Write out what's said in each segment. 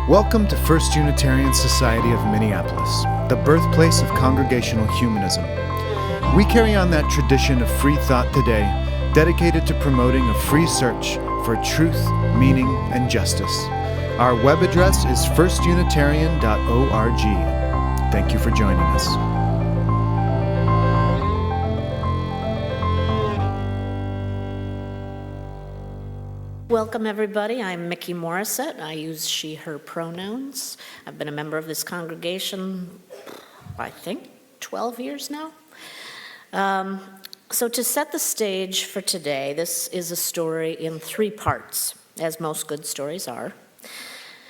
Welcome to First Unitarian Society of Minneapolis, the birthplace of congregational humanism. We carry on that tradition of free thought today, dedicated to promoting a free search for truth, meaning, and justice. Our web address is firstunitarian.org. Thank you for joining us. Welcome, everybody. I'm Mickey Morissette. I use she, her pronouns. I've been a member of this congregation, I think, 12 years now. So to set the stage for today, this is a story in 3 parts, as most good stories are.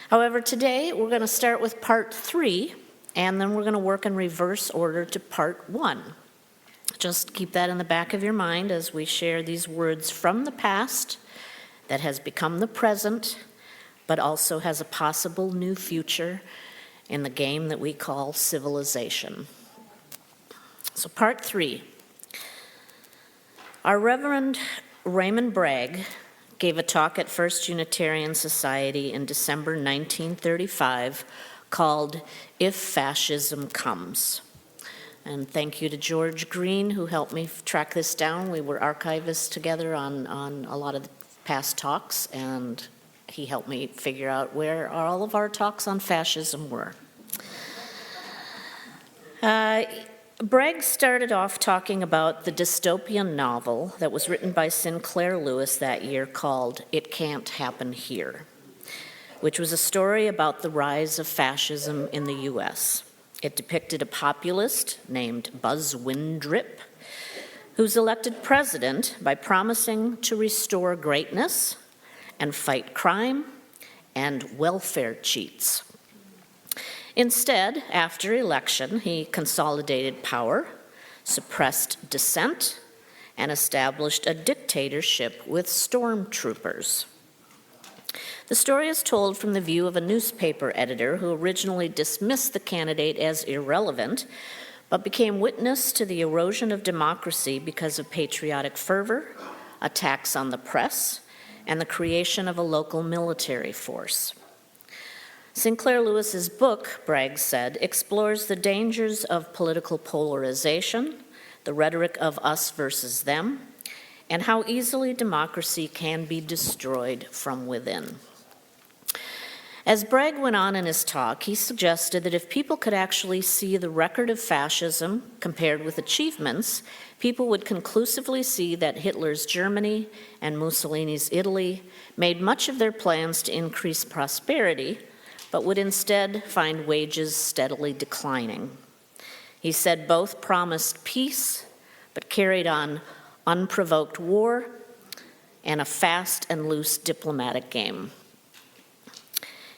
However, today we're going to start with part 3, and then we're going to work in reverse order to part 1. Just keep that in the back of your mind as we share these words from the past that has become the present, but also has a possible new future in the game that we call civilization. So part 3. Our Reverend Raymond Bragg gave a talk at First Unitarian Society in December 1935 called "If Fascism Comes." And thank you to George Green, who helped me track this down. We were archivists together on a lot of the past talks, and he helped me figure out where all of our talks on fascism were. Bragg started off talking about the dystopian novel that was written by Sinclair Lewis that year called "It Can't Happen Here," which was a story about the rise of fascism in the U.S. It depicted a populist named Buzz Windrip, who's elected president by promising to restore greatness and fight crime and welfare cheats. Instead, after election, he consolidated power, suppressed dissent, and established a dictatorship with stormtroopers. The story is told from the view of a newspaper editor who originally dismissed the candidate as irrelevant, but became witness to the erosion of democracy because of patriotic fervor, attacks on the press, and the creation of a local military force. Sinclair Lewis's book, Bragg said, explores the dangers of political polarization, the rhetoric of us versus them, and how easily democracy can be destroyed from within. As Bragg went on in his talk, he suggested that if people could actually see the record of fascism compared with achievements, people would conclusively see that Hitler's Germany and Mussolini's Italy made much of their plans to increase prosperity, but would instead find wages steadily declining. He said both promised peace, but carried on unprovoked war and a fast and loose diplomatic game.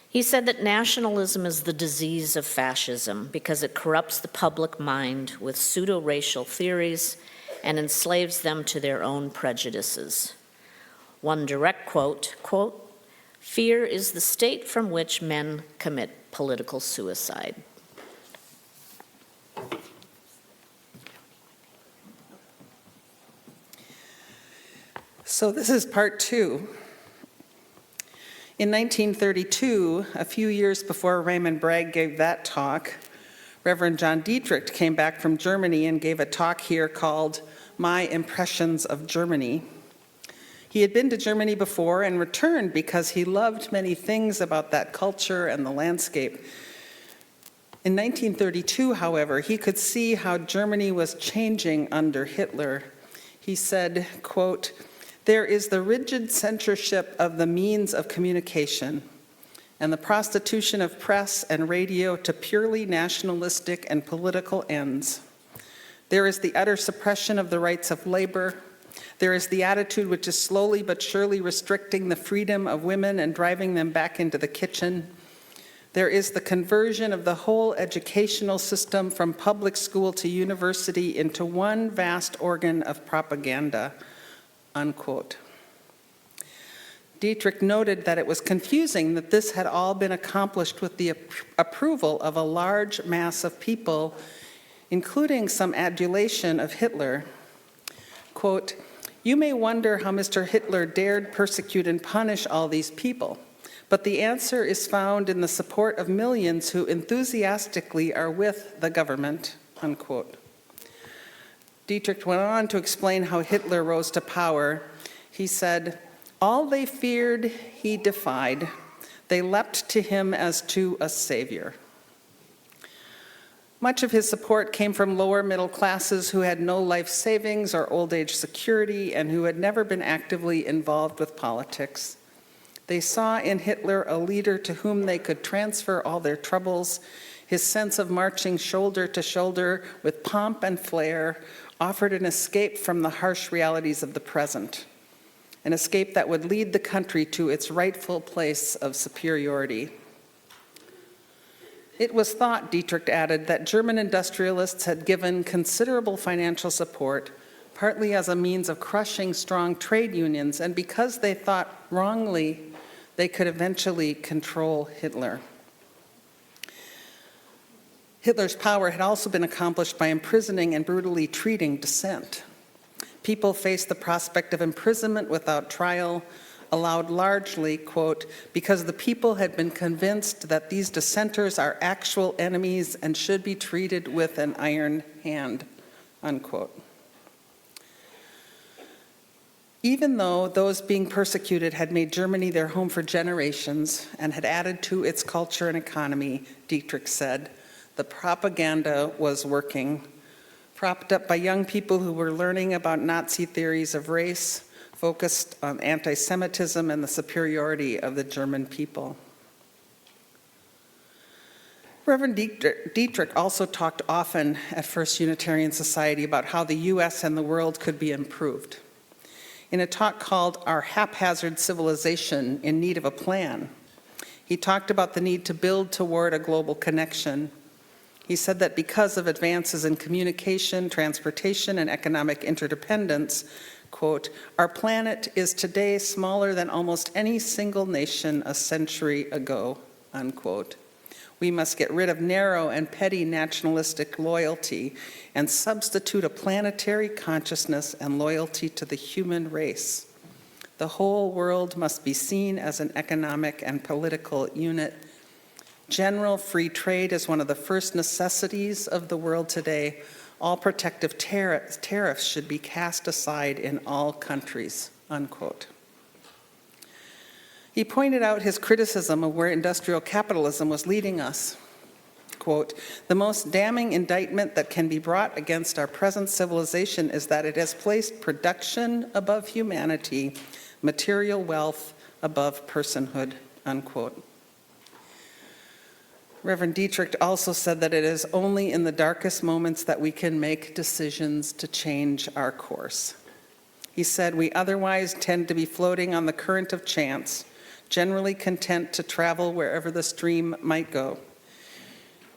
He said that nationalism is the disease of fascism because it corrupts the public mind with pseudo-racial theories and enslaves them to their own prejudices. One direct quote, "Fear is the state from which men commit political suicide." So this is part 2. In 1932, a few years before Raymond Bragg gave that talk, Reverend John Dietrich came back from Germany and gave a talk here called "My Impressions of Germany." He had been to Germany before and returned because he loved many things about that culture and the landscape. In 1932, however, he could see how Germany was changing under Hitler. He said, quote, "There is the rigid censorship of the means of communication and the prostitution of press and radio to purely nationalistic and political ends. There is the utter suppression of the rights of labor. There is the attitude which is slowly but surely restricting the freedom of women and driving them back into the kitchen. There is the conversion of the whole educational system from public school to university into one vast organ of propaganda." Unquote. Dietrich noted that it was confusing that this had all been accomplished with the approval of a large mass of people, including some adulation of Hitler. Quote, "You may wonder how Mr. Hitler dared persecute and punish all these people. But the answer is found in the support of millions who enthusiastically are with the government, unquote. Dietrich went on to explain how Hitler rose to power. He said, "All they feared, he defied. They leapt to him as to a savior." Much of his support came from lower middle classes who had no life savings or old age security and who had never been actively involved with politics. They saw in Hitler a leader to whom they could transfer all their troubles. His sense of marching shoulder to shoulder with pomp and flair offered an escape from the harsh realities of the present, an escape that would lead the country to its rightful place of superiority. It was thought, Dietrich added, that German industrialists had given considerable financial support, partly as a means of crushing strong trade unions, and because they thought wrongly, they could eventually control Hitler. Hitler's power had also been accomplished by imprisoning and brutally treating dissent. People faced the prospect of imprisonment without trial, allowed largely, quote, because the people had been convinced that these dissenters are actual enemies and should be treated with an iron hand, unquote. Even though those being persecuted had made Germany their home for generations and had added to its culture and economy, Dietrich said, the propaganda was working, propped up by young people who were learning about Nazi theories of race, focused on anti-Semitism and the superiority of the German people. Reverend Dietrich also talked often at First Unitarian Society about how the U.S. and the world could be improved. In a talk called Our Haphazard Civilization in Need of a Plan, he talked about the need to build toward a global connection. He said that because of advances in communication, transportation, and economic interdependence, quote, our planet is today smaller than almost any single nation a century ago, unquote. We must get rid of narrow and petty nationalistic loyalty and substitute a planetary consciousness and loyalty to the human race. The whole world must be seen as an economic and political unit. General free trade is one of the first necessities of the world today. All protective tariffs should be cast aside in all countries, unquote. He pointed out his criticism of where industrial capitalism was leading us. Quote, the most damning indictment that can be brought against our present civilization is that it has placed production above humanity, material wealth above personhood, unquote. Reverend Dietrich also said that it is only in the darkest moments that we can make decisions to change our course. He said, we otherwise tend to be floating on the current of chance, generally content to travel wherever the stream might go.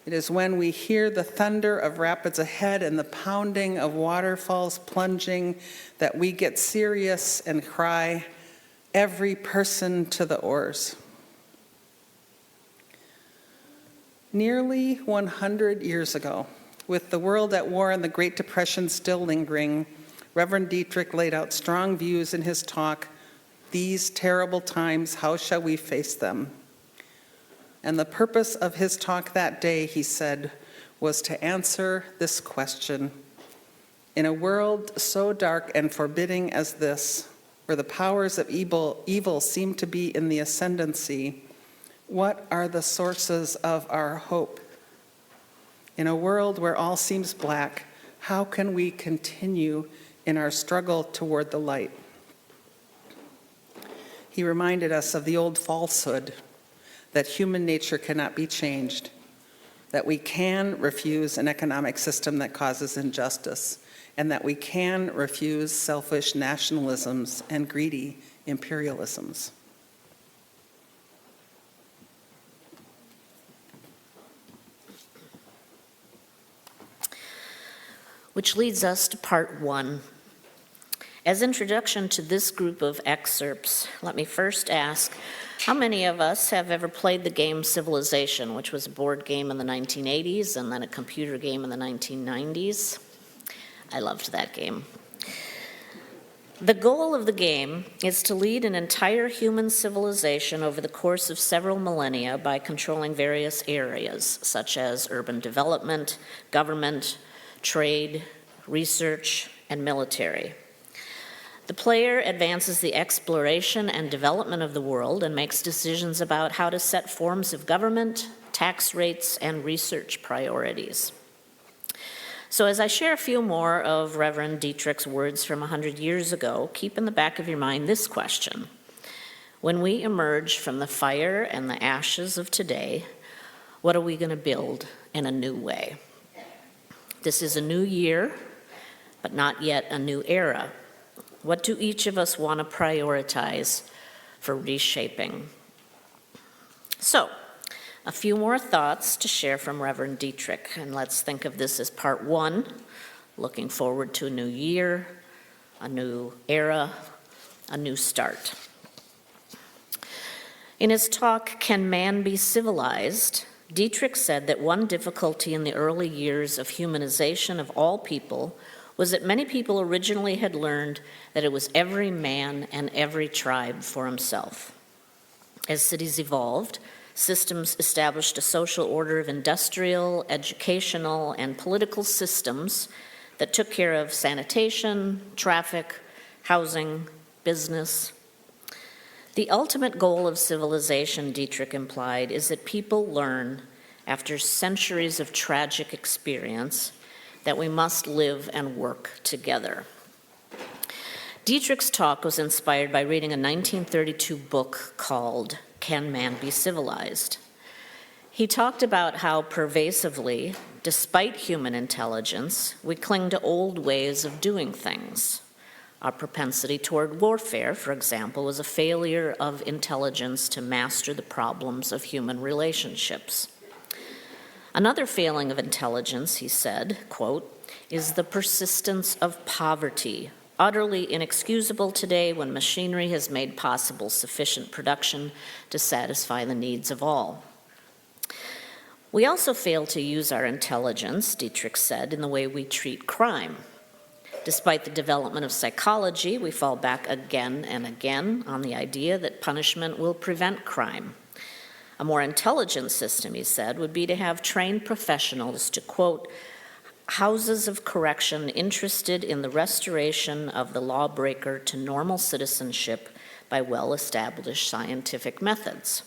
It is when we hear the thunder of rapids ahead and the pounding of waterfalls plunging that we get serious and cry, every person to the oars. Nearly 100 years ago, with the world at war and the Great Depression still lingering, Reverend Dietrich laid out strong views in his talk, These Terrible Times, How Shall We Face Them? And the purpose of his talk that day, he said, was to answer this question. In a world so dark and forbidding as this, where the powers of evil seem to be in the ascendancy, what are the sources of our hope? In a world where all seems black, how can we continue in our struggle toward the light? He reminded us of the old falsehood that human nature cannot be changed, that we can refuse an economic system that causes injustice, and that we can refuse selfish nationalisms and greedy imperialisms. Which leads us to part one. As introduction to this group of excerpts, let me first ask, how many of us have ever played the game Civilization, which was a board game in the 1980s and then a computer game in the 1990s? I loved that game. The goal of the game is to lead an entire human civilization over the course of several millennia by controlling various areas, such as urban development, government, trade, research, and military. The player advances the exploration and development of the world and makes decisions about how to set forms of government, tax rates, and research priorities. So as I share a few more of Reverend Dietrich's words from 100 years ago, keep in the back of your mind this question. When we emerge from the fire and the ashes of today, what are we going to build in a new way? This is a new year, but not yet a new era. What do each of us want to prioritize for reshaping? So, a few more thoughts to share from Reverend Dietrich, and let's think of this as part one, looking forward to a new year, a new era, a new start. In his talk, Can Man Be Civilized?, Dietrich said that one difficulty in the early years of humanization of all people was that many people originally had learned that it was every man and every tribe for himself. As cities evolved, systems established a social order of industrial, educational, and political systems that took care of sanitation, traffic, housing, business. The ultimate goal of civilization, Dietrich implied, is that people learn, after centuries of tragic experience, that we must live and work together. Dietrich's talk was inspired by reading a 1932 book called Can Man Be Civilized? He talked about how pervasively, despite human intelligence, we cling to old ways of doing things. Our propensity toward warfare, for example, was a failure of intelligence to master the problems of human relationships. Another failing of intelligence, he said, quote, is the persistence of poverty, utterly inexcusable today when machinery has made possible sufficient production to satisfy the needs of all. We also fail to use our intelligence, Dietrich said, in the way we treat crime. Despite the development of psychology, we fall back again and again on the idea that punishment will prevent crime. A more intelligent system, he said, would be to have trained professionals to, quote, houses of correction interested in the restoration of the lawbreaker to normal citizenship by well-established scientific methods.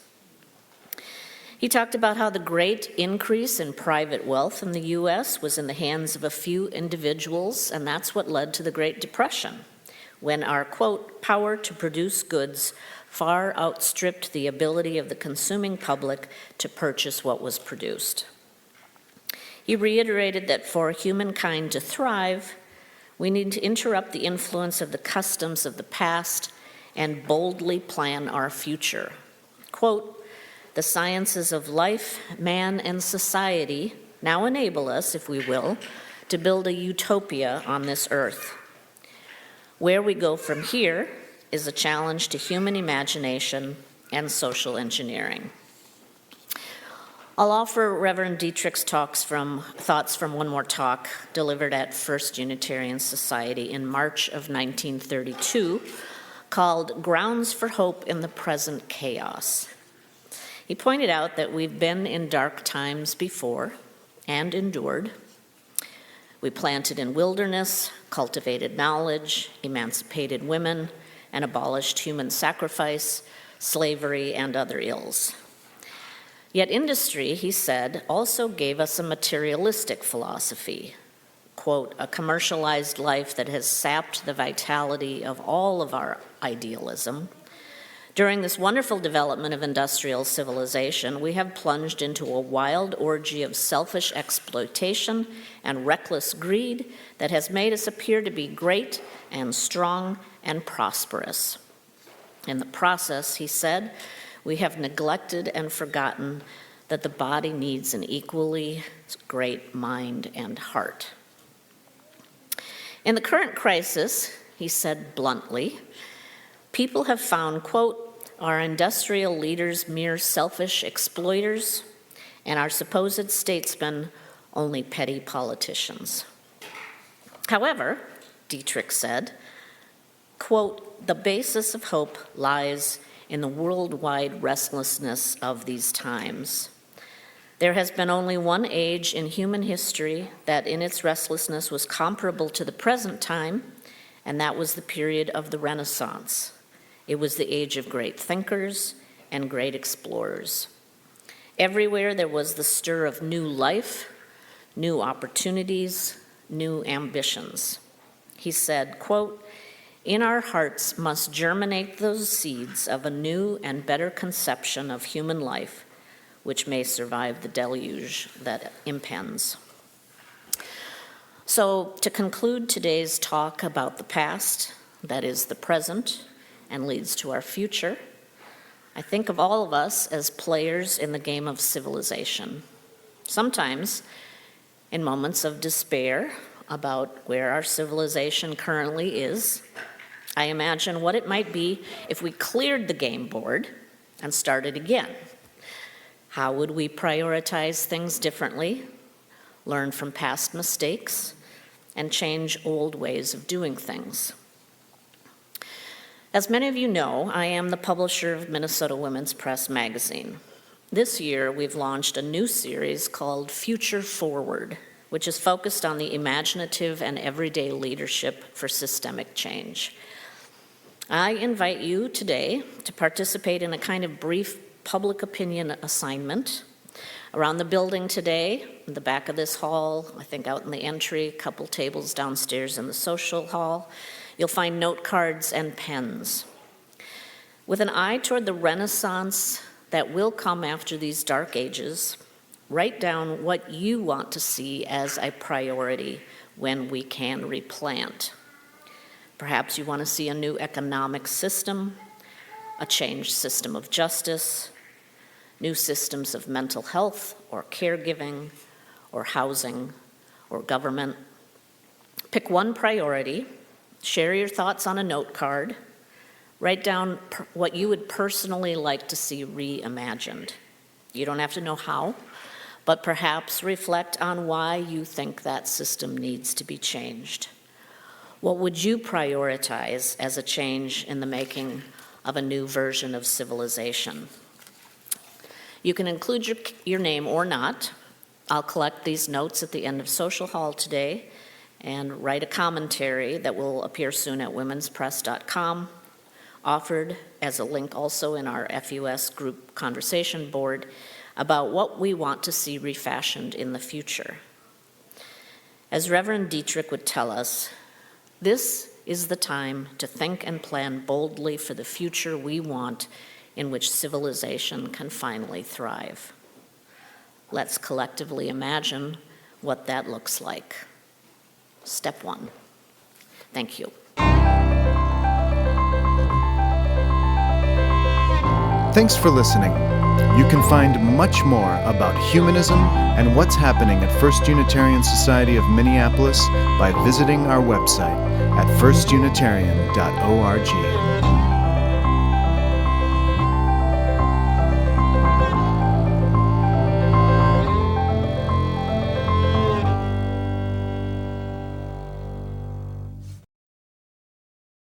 He talked about how the great increase in private wealth in the U.S. was in the hands of a few individuals, and that's what led to the Great Depression, when our, quote, power to produce goods far outstripped the ability of the consuming public to purchase what was produced. He reiterated that for humankind to thrive, we need to interrupt the influence of the customs of the past and boldly plan our future. Quote, the sciences of life, man, and society now enable us, if we will, to build a utopia on this earth. Where we go from here is a challenge to human imagination and social engineering. I'll offer Reverend Dietrich's thoughts from one more talk delivered at First Unitarian Society in March of 1932 called Grounds for Hope in the Present Chaos. He pointed out that we've been in dark times before and endured. We planted in wilderness, cultivated knowledge, emancipated women, and abolished human sacrifice, slavery, and other ills. Yet industry, he said, also gave us a materialistic philosophy, quote, a commercialized life that has sapped the vitality of all of our idealism. During this wonderful development of industrial civilization, we have plunged into a wild orgy of selfish exploitation and reckless greed that has made us appear to be great and strong and prosperous. In the process, he said, we have neglected and forgotten that the body needs an equally great mind and heart. In the current crisis, he said bluntly, people have found, quote, our industrial leaders mere selfish exploiters, and our supposed statesmen only petty politicians. However, Dietrich said, quote, "The basis of hope lies in the worldwide restlessness of these times. There has been only one age in human history that in its restlessness was comparable to the present time, and that was the period of the Renaissance. It was the age of great thinkers and great explorers. Everywhere there was the stir of new life, new opportunities, new ambitions." He said, quote, "In our hearts must germinate those seeds of a new and better conception of human life, which may survive the deluge that impends." So, to conclude today's talk about the past, that is the present, and leads to our future, I think of all of us as players in the game of civilization. Sometimes, in moments of despair about where our civilization currently is, I imagine what it might be if we cleared the game board and started again. How would we prioritize things differently, learn from past mistakes, and change old ways of doing things? As many of you know, I am the publisher of Minnesota Women's Press magazine. This year, we've launched a new series called Future Forward, which is focused on the imaginative and everyday leadership for systemic change. I invite you today to participate in a kind of brief public opinion assignment. Around the building today, in the back of this hall, I think out in the entry, a couple tables downstairs in the social hall, you'll find note cards and pens. With an eye toward the Renaissance that will come after these dark ages, write down what you want to see as a priority when we can replant. Perhaps you want to see a new economic system, a changed system of justice, new systems of mental health or caregiving or housing or government. Pick one priority, share your thoughts on a note card, write down what you would personally like to see reimagined. You don't have to know how, but perhaps reflect on why you think that system needs to be changed. What would you prioritize as a change in the making of a new version of civilization? You can include your name or not. I'll collect these notes at the end of social hall today and write a commentary that will appear soon at womenspress.com, offered as a link also in our FUS group conversation board about what we want to see refashioned in the future. As Reverend Dietrich would tell us, this is the time to think and plan boldly for the future we want, in which civilization can finally thrive. Let's collectively imagine what that looks like. Step one. Thank you. Thanks for listening. You can find much more about humanism and what's happening at First Unitarian Society of Minneapolis by visiting our website at firstunitarian.org.